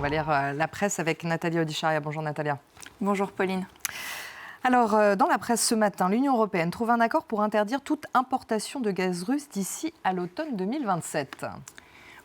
va lire la presse avec Nathalie Audicharia. Bonjour Nathalie. Bonjour Pauline. Alors, dans la presse ce matin, l'Union européenne trouve un accord pour interdire toute importation de gaz russe d'ici à l'automne 2027.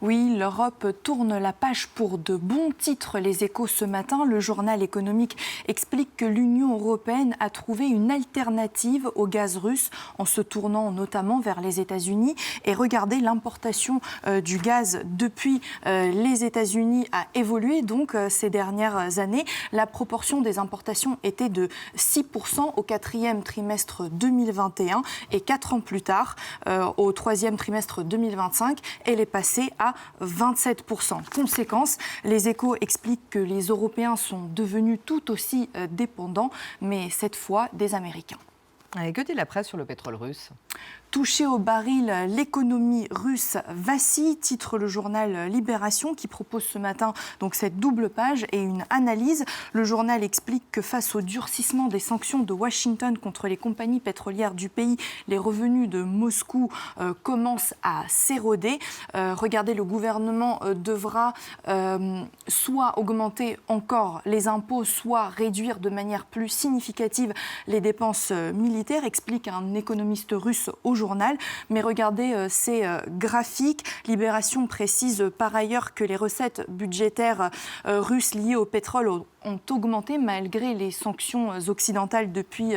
Oui, l'Europe tourne la page pour de bons titres. Les Échos ce matin, le journal économique explique que l'Union européenne a trouvé une alternative au gaz russe en se tournant notamment vers les États-Unis. Et regardez, l'importation du gaz depuis les États-Unis a évolué donc ces dernières années. La proportion des importations était de 6% au quatrième trimestre 2021 et 4 ans plus tard, au troisième trimestre 2025, elle est passée à 27%. Conséquence, les Échos expliquent que les Européens sont devenus tout aussi dépendants, mais cette fois des Américains. Et que dit la presse sur le pétrole russe ? Touché au baril, l'économie russe vacille, titre le journal Libération qui propose ce matin donc cette double page et une analyse. Le journal explique que face au durcissement des sanctions de Washington contre les compagnies pétrolières du pays, les revenus de Moscou commencent à s'éroder. Regardez, le gouvernement devra soit augmenter encore les impôts, soit réduire de manière plus significative les dépenses militaires, explique un économiste russe au journal. Mais regardez ces graphiques. Libération précise par ailleurs que les recettes budgétaires russes liées au pétrole ont augmenté malgré les sanctions occidentales depuis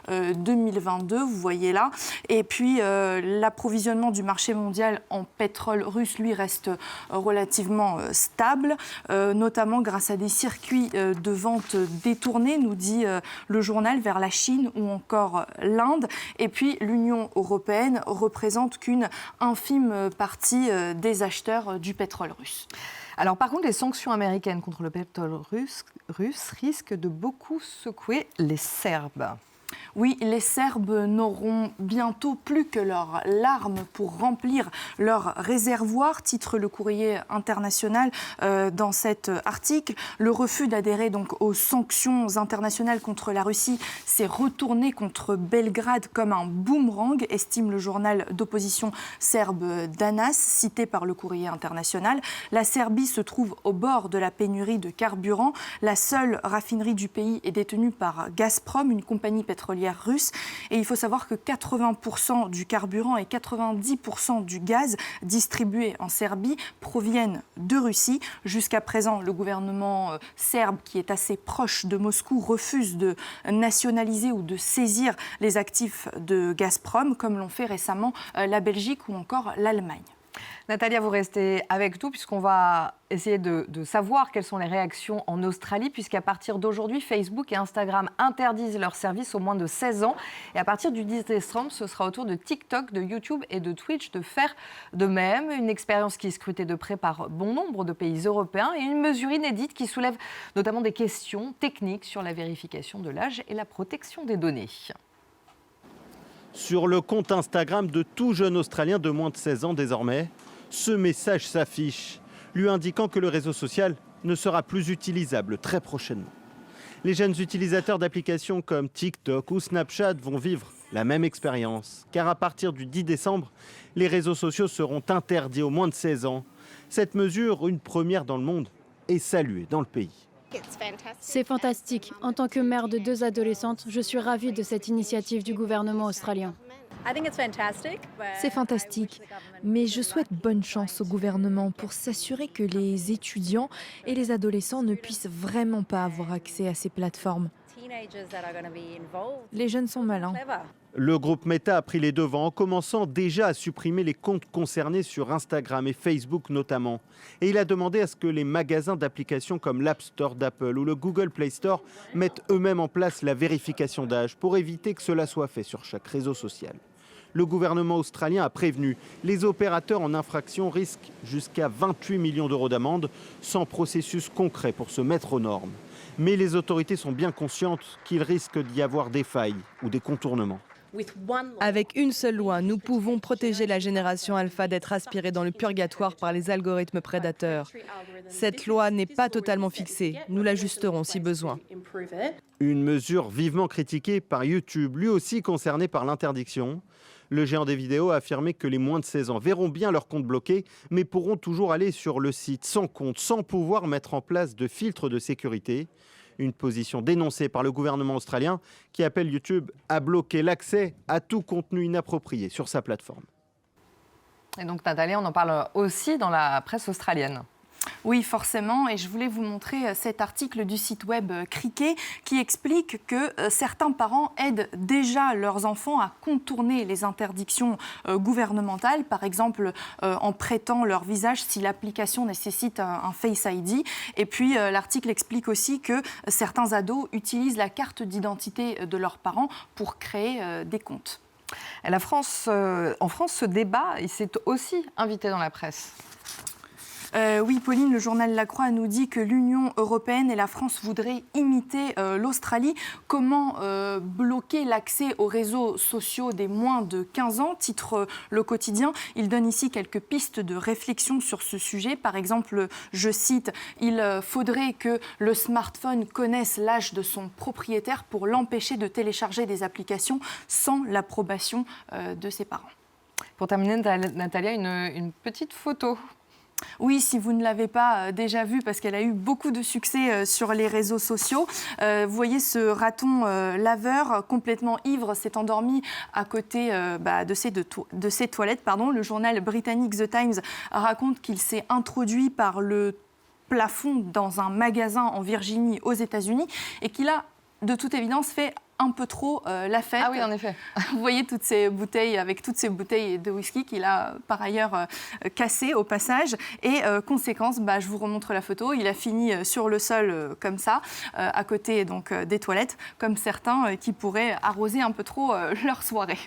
2022, vous voyez là. Et puis l'approvisionnement du marché mondial en pétrole russe, lui, reste relativement stable, notamment grâce à des circuits de vente détournés, nous dit le journal, vers la Chine ou encore l'Inde. Et puis l'Union européenne représente qu'une infime partie des acheteurs du pétrole russe. Alors par contre, les sanctions américaines contre le pétrole russe risquent de beaucoup secouer les Serbes. Oui, les Serbes n'auront bientôt plus que leurs larmes pour remplir leurs réservoirs, titre le Courrier international dans cet article. Le refus d'adhérer donc aux sanctions internationales contre la Russie s'est retourné contre Belgrade comme un boomerang, estime le journal d'opposition serbe Danas, cité par le Courrier international. La Serbie se trouve au bord de la pénurie de carburant. La seule raffinerie du pays est détenue par Gazprom, une compagnie pétrolière russe. Et il faut savoir que 80% du carburant et 90% du gaz distribués en Serbie proviennent de Russie. Jusqu'à présent, le gouvernement serbe, qui est assez proche de Moscou, refuse de nationaliser ou de saisir les actifs de Gazprom, comme l'ont fait récemment la Belgique ou encore l'Allemagne. Nathalie, vous restez avec nous puisqu'on va essayer de savoir quelles sont les réactions en Australie, puisqu'à partir d'aujourd'hui, Facebook et Instagram interdisent leurs services aux moins de 16 ans. Et à partir du 10 décembre, ce sera au tour de TikTok, de YouTube et de Twitch de faire de même. Une expérience qui est scrutée de près par bon nombre de pays européens et une mesure inédite qui soulève notamment des questions techniques sur la vérification de l'âge et la protection des données. Sur le compte Instagram de tout jeune Australien de moins de 16 ans désormais, ce message s'affiche, lui indiquant que le réseau social ne sera plus utilisable très prochainement. Les jeunes utilisateurs d'applications comme TikTok ou Snapchat vont vivre la même expérience, car à partir du 10 décembre, les réseaux sociaux seront interdits aux moins de 16 ans. Cette mesure, une première dans le monde, est saluée dans le pays. C'est fantastique. En tant que mère de 2 adolescentes, je suis ravie de cette initiative du gouvernement australien. C'est fantastique, mais je souhaite bonne chance au gouvernement pour s'assurer que les étudiants et les adolescents ne puissent vraiment pas avoir accès à ces plateformes. Les jeunes sont malins. Le groupe Meta a pris les devants en commençant déjà à supprimer les comptes concernés sur Instagram et Facebook notamment. Et il a demandé à ce que les magasins d'applications comme l'App Store d'Apple ou le Google Play Store mettent eux-mêmes en place la vérification d'âge pour éviter que cela soit fait sur chaque réseau social. Le gouvernement australien a prévenu, les opérateurs en infraction risquent jusqu'à 28 millions d'euros d'amende sans processus concret pour se mettre aux normes. Mais les autorités sont bien conscientes qu'il risque d'y avoir des failles ou des contournements. Avec une seule loi, nous pouvons protéger la génération alpha d'être aspirée dans le purgatoire par les algorithmes prédateurs. Cette loi n'est pas totalement fixée. Nous l'ajusterons si besoin. Une mesure vivement critiquée par YouTube, lui aussi concerné par l'interdiction. Le géant des vidéos a affirmé que les moins de 16 ans verront bien leur compte bloqué, mais pourront toujours aller sur le site sans compte, sans pouvoir mettre en place de filtres de sécurité. Une position dénoncée par le gouvernement australien qui appelle YouTube à bloquer l'accès à tout contenu inapproprié sur sa plateforme. Et donc Nathalie, on en parle aussi dans la presse australienne. Oui, forcément. Et je voulais vous montrer cet article du site web Cricket qui explique que certains parents aident déjà leurs enfants à contourner les interdictions gouvernementales, par exemple en prêtant leur visage si l'application nécessite un Face ID. Et puis l'article explique aussi que certains ados utilisent la carte d'identité de leurs parents pour créer des comptes. En France, ce débat, il s'est aussi invité dans la presse. Oui, Pauline, le journal La Croix nous dit que l'Union européenne et la France voudraient imiter l'Australie. Comment bloquer l'accès aux réseaux sociaux des moins de 15 ans, titre Le Quotidien. Il donne ici quelques pistes de réflexion sur ce sujet. Par exemple, je cite, « Il faudrait que le smartphone connaisse l'âge de son propriétaire pour l'empêcher de télécharger des applications sans l'approbation de ses parents. » Pour terminer, Natalia, une petite photo. Oui, si vous ne l'avez pas déjà vue, parce qu'elle a eu beaucoup de succès sur les réseaux sociaux. Vous voyez ce raton laveur complètement ivre s'est endormi à côté de ses toilettes. Le journal britannique The Times raconte qu'il s'est introduit par le plafond dans un magasin en Virginie aux États-Unis et qu'il a de toute évidence fait un peu trop la fête. Ah oui, en effet. Vous voyez toutes ces bouteilles, avec toutes ces bouteilles de whisky qu'il a par ailleurs cassées au passage. Et conséquence, je vous remontre la photo, il a fini sur le sol comme ça, à côté donc, des toilettes, comme certains qui pourraient arroser un peu trop leur soirée.